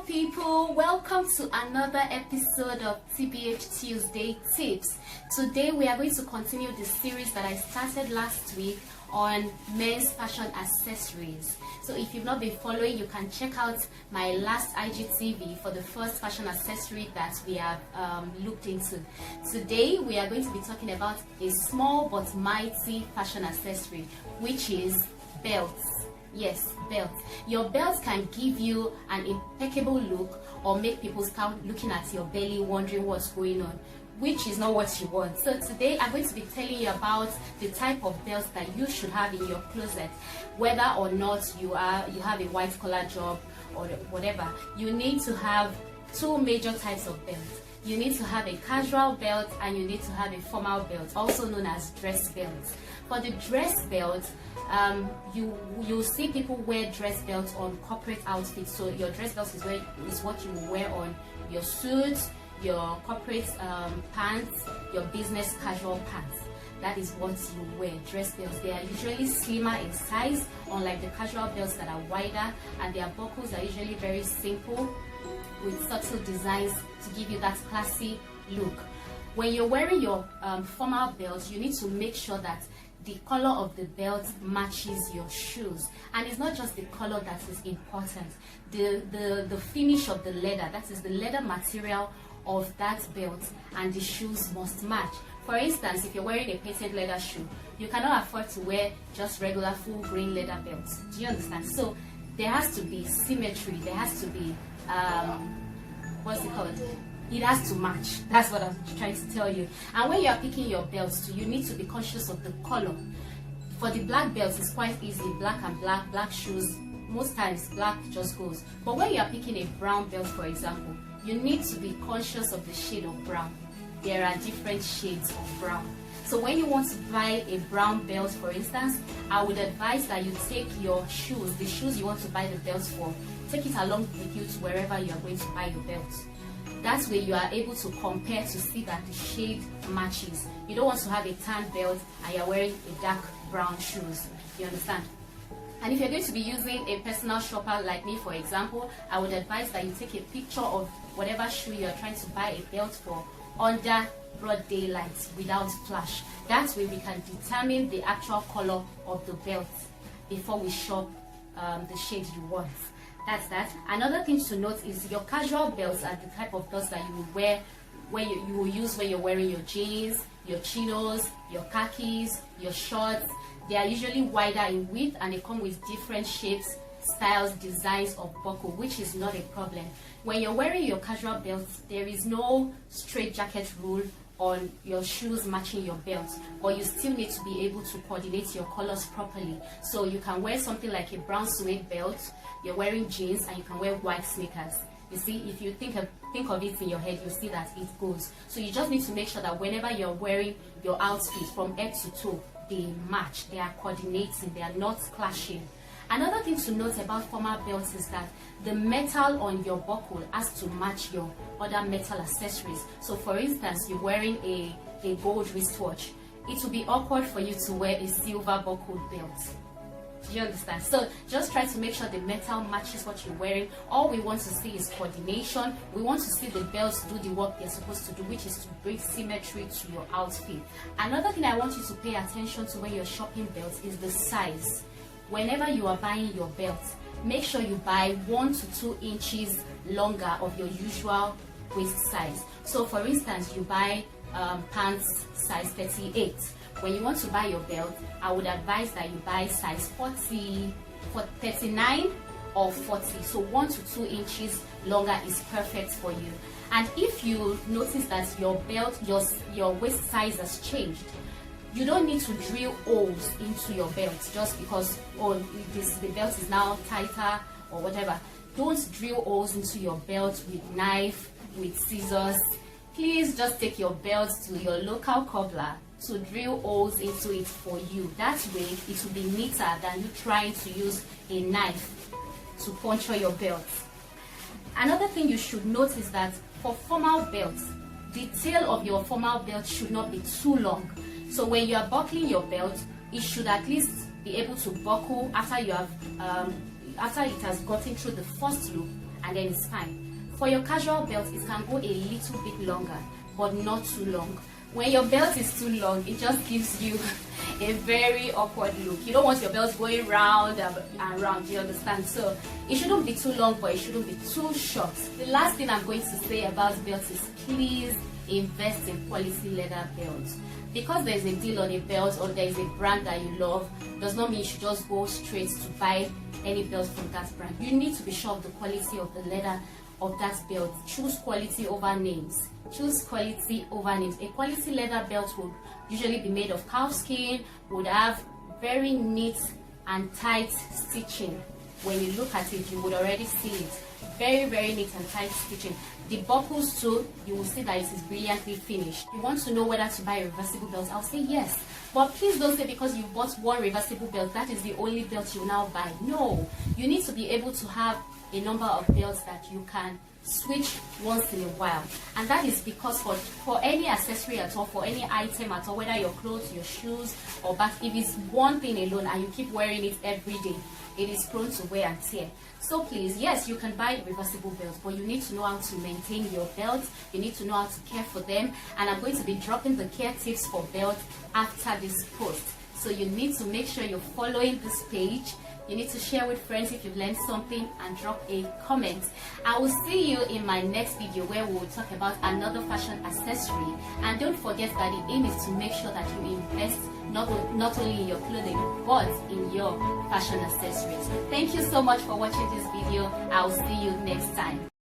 people, welcome to another episode of TBH Tuesday Tips. Today we are going to continue the series that I started last week on men's fashion accessories. So if you've not been following, you can check out my last IGTV for the first fashion accessory that we have looked into. Today we are going to be talking about a small but mighty fashion accessory, which is belts. Yes, belts. Your belts can give you an impeccable look or make people start looking at your belly wondering what's going on, which is not what you want. So today I'm going to be telling you about the type of belts that you should have in your closet. Whether or not you have a white collar job or whatever, you need to have two major types of belts. You need to have a casual belt and you need to have a formal belt, also known as dress belts. For the dress belt, you see people wear dress belts on corporate outfits. So your dress belt is what you wear on your suits, your corporate pants, your business casual pants. That is what you wear, dress belts. They are usually slimmer in size, unlike the casual belts that are wider, and their buckles are usually very simple with subtle designs to give you that classy look. When you're wearing your formal belt, you need to make sure that the color of the belt matches your shoes, and it's not just the color that is important. The finish of the leather, that is the leather material of that belt, and the shoes must match. For instance, if you're wearing a patent leather shoe, you cannot afford to wear just regular full grain leather belts. Do you understand? So there has to be symmetry. There has to be what's it called? It has to match. That's what I'm trying to tell you. And when you are picking your belts too, you need to be conscious of the color. For the black belts, it's quite easy. Black and black shoes, most times black just goes. But when you are picking a brown belt, for example, you need to be conscious of the shade of brown. There are different shades of brown. So when you want to buy a brown belt, for instance, I would advise that you take your shoes, the shoes you want to buy the belts for, take it along with you to wherever you are going to buy your belt. That way you are able to compare to see that the shade matches. You don't want to have a tan belt and you're wearing a dark brown shoes. You understand? And if you're going to be using a personal shopper like me, for example, I would advise that you take a picture of whatever shoe you're trying to buy a belt for under broad daylight without flash. That way we can determine the actual color of the belt before we shop the shade you want. That's that. Another thing to note is your casual belts are the type of belts that you will wear when you will use when you're wearing your jeans, your chinos, your khakis, your shorts. They are usually wider in width and they come with different shapes, styles, designs of buckle, which is not a problem. When you're wearing your casual belts, there is no straight jacket rule on your shoes matching your belt, but you still need to be able to coordinate your colors properly. So you can wear something like a brown suede belt, you're wearing jeans, and you can wear white sneakers. You see, if you think of it in your head, you see that it goes. So you just need to make sure that whenever you're wearing your outfit from head to toe, they match, they are coordinating, they are not clashing. Another thing to note about formal belts is that the metal on your buckle has to match your other metal accessories. So for instance, you're wearing a gold wristwatch. It will be awkward for you to wear a silver buckled belt. Do you understand? So just try to make sure the metal matches what you're wearing. All we want to see is coordination. We want to see the belts do the work they're supposed to do, which is to bring symmetry to your outfit. Another thing I want you to pay attention to when you're shopping belts is the size. Whenever you are buying your belt, make sure you buy 1 to 2 inches longer of your usual waist size. So for instance, you buy pants size 38. When you want to buy your belt, I would advise that you buy size 40, 39 or 40. So 1 to 2 inches longer is perfect for you. And if you notice that your belt, your waist size has changed, you don't need to drill holes into your belt just because the belt is now tighter or whatever. Don't drill holes into your belt with knife, with scissors. Please just take your belt to your local cobbler to drill holes into it for you. That way it will be neater than you trying to use a knife to puncture your belt. Another thing you should note is that for formal belts, the tail of your formal belt should not be too long. So when you are buckling your belt, it should at least be able to buckle after you have after it has gotten through the first loop and then it's fine. For your casual belt, it can go a little bit longer, but not too long. When your belt is too long, it just gives you a very awkward look. You don't want your belt going round and round, you understand? So it shouldn't be too long, but it shouldn't be too short. The last thing I'm going to say about belts is please invest in quality leather belts. Because there's a deal on a belt or there is a brand that you love, does not mean you should just go straight to buy any belt from that brand. You need to be sure of the quality of the leather of that belt. Choose quality over names. Choose quality over names. A quality leather belt would usually be made of cow skin, would have very neat and tight stitching. When you look at it, you would already see it. Very, very neat and tight stitching. The buckles too, you will see that it is brilliantly finished. You want to know whether to buy a reversible belt? I'll say yes. But please don't say because you bought one reversible belt, that is the only belt you now buy. No, you need to be able to have a number of belts that you can switch once in a while. And that is because for any accessory at all, for any item at all, whether your clothes, your shoes or bag, if it's one thing alone and you keep wearing it every day, it is prone to wear and tear. So please, yes, you can buy reversible belts, but you need to know how to maintain your belts. You need to know how to care for them. And I'm going to be dropping the care tips for belts after this post. So you need to make sure you're following this page. You need to share with friends if you've learned something and drop a comment. I will see you in my next video where we will talk about another fashion accessory. And don't forget that the aim is to make sure that you invest not only in your clothing but in your fashion accessories. Thank you so much for watching this video. I will see you next time.